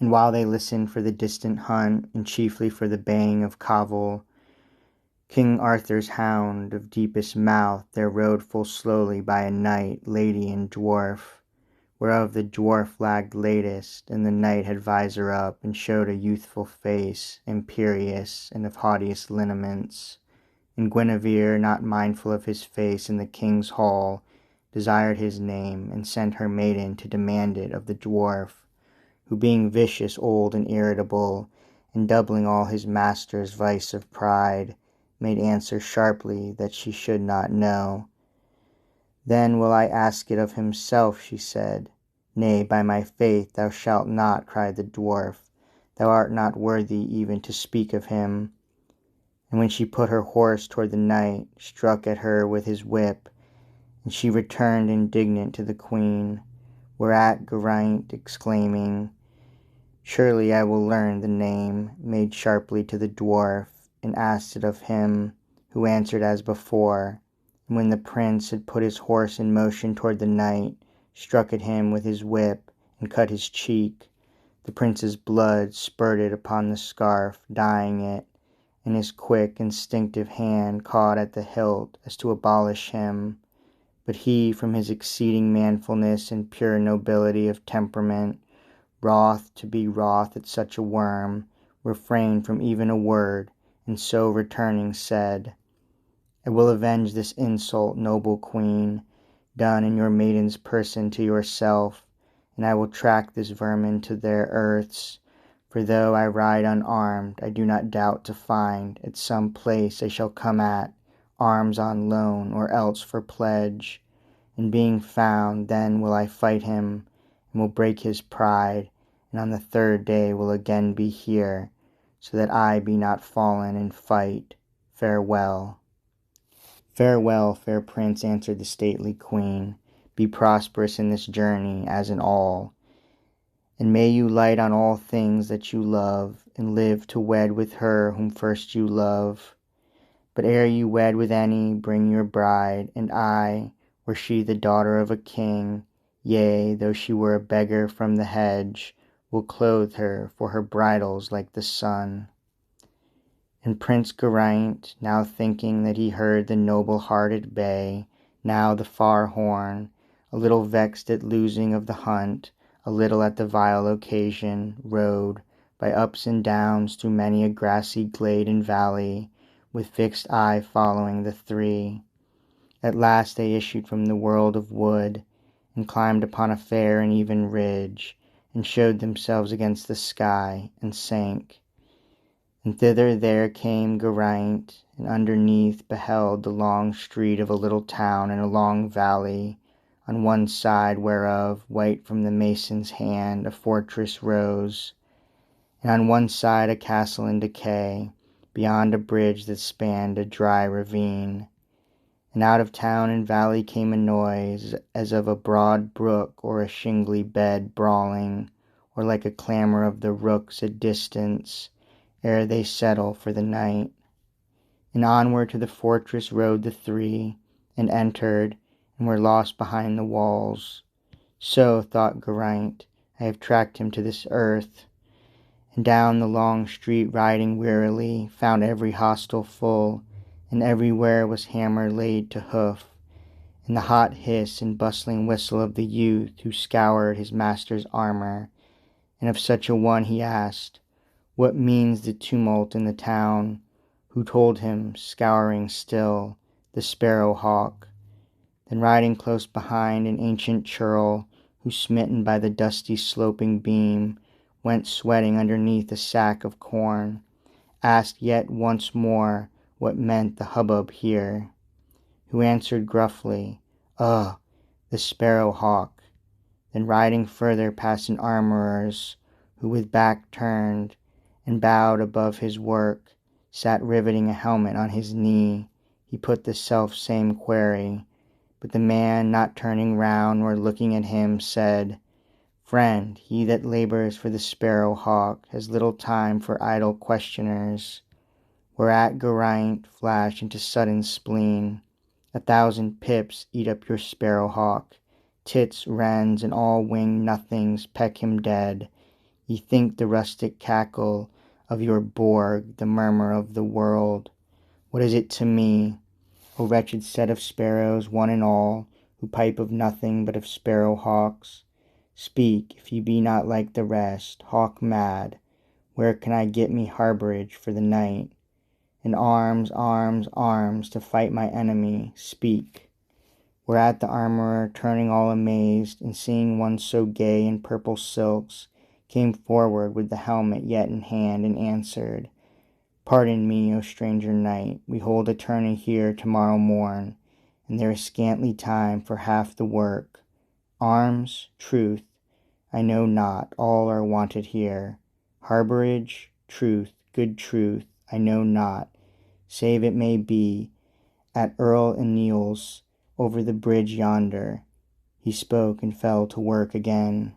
And while they listened for the distant hunt, and chiefly for the baying of Cavil, King Arthur's hound of deepest mouth, there rode full slowly by a knight, lady, and dwarf, whereof the dwarf lagged latest, and the knight had visor up, and showed a youthful face, imperious, and of haughtiest lineaments. And Guinevere, not mindful of his face in the king's hall, desired his name, and sent her maiden to demand it of the dwarf, who being vicious, old, and irritable, and doubling all his master's vice of pride, made answer sharply that she should not know. Then will I ask it of himself, she said. Nay, by my faith, thou shalt not, cried the dwarf. Thou art not worthy even to speak of him. And when she put her horse toward the knight, struck at her with his whip, and she returned indignant to the queen, whereat Geraint, exclaiming, Surely I will learn the name, made sharply to the dwarf, and asked it of him, who answered as before, and when the prince had put his horse in motion toward the knight, struck at him with his whip, and cut his cheek. The prince's blood spurted upon the scarf, dyeing it, and his quick, instinctive hand caught at the hilt as to abolish him. But he, from his exceeding manfulness and pure nobility of temperament, wroth to be wroth at such a worm, refrained from even a word, and so returning said, I will avenge this insult, noble queen, done in your maiden's person to yourself, and I will track this vermin to their earths, for though I ride unarmed, I do not doubt to find, at some place I shall come at, arms on loan, or else for pledge, and being found, then will I fight him, and will break his pride, and on the third day will again be here, so that I be not fallen in fight. Farewell. Farewell, fair prince, answered the stately queen. Be prosperous in this journey, as in all, and may you light on all things that you love, and live to wed with her whom first you love. But ere you wed with any, bring your bride, and I, were she the daughter of a king, yea, though she were a beggar from the hedge, will clothe her, for her bridal's like the sun. And Prince Geraint, now thinking that he heard the noble heart at bay, now the far horn, a little vexed at losing of the hunt, a little at the vile occasion, rode, by ups and downs through many a grassy glade and valley, with fixed eye following the three. At last they issued from the world of wood, and climbed upon a fair and even ridge, and showed themselves against the sky, and sank. And thither there came Geraint, and underneath beheld the long street of a little town in a long valley, on one side whereof, white from the mason's hand, a fortress rose, and on one side a castle in decay, beyond a bridge that spanned a dry ravine. And out of town and valley came a noise, as of a broad brook or a shingly bed brawling, or like a clamour of the rooks at distance, ere they settle for the night. And onward to the fortress rode the three, and entered, and were lost behind the walls. So, thought Geraint, I have tracked him to this earth. And down the long street riding wearily, found every hostel full, and everywhere was hammer laid to hoof, and the hot hiss and bustling whistle of the youth who scoured his master's armour. And of such a one he asked, What means the tumult in the town? Who told him, scouring still, the sparrow hawk? Then riding close behind an ancient churl, who smitten by the dusty sloping beam, went sweating underneath a sack of corn, asked yet once more what meant the hubbub here, who answered gruffly, the sparrow hawk. Then riding further past an armourer's, who with back turned, and bowed above his work, sat riveting a helmet on his knee, he put the self-same query, but the man, not turning round nor looking at him, said, Friend, he that labours for the sparrow hawk has little time for idle questioners. Whereat Geraint flashed into sudden spleen. 1,000 pips eat up your sparrow hawk, tits, wrens, and all winged nothings peck him dead. Ye think the rustic cackle of your Borg, the murmur of the world. What is it to me, O wretched set of sparrows, one and all, who pipe of nothing but of sparrow hawks? Speak, if ye be not like the rest, hawk mad, where can I get me harborage for the night? And arms, arms, arms, to fight my enemy, speak. Whereat the armourer, turning all amazed, and seeing one so gay in purple silks, came forward with the helmet yet in hand, and answered, Pardon me, O stranger knight, we hold a tourney here to-morrow morn, and there is scantly time for half the work. Arms, truth, I know not, all are wanted here. Harborage, truth, good truth, I know not, save it may be at Earl Anneal's over the bridge yonder. He spoke and fell to work again.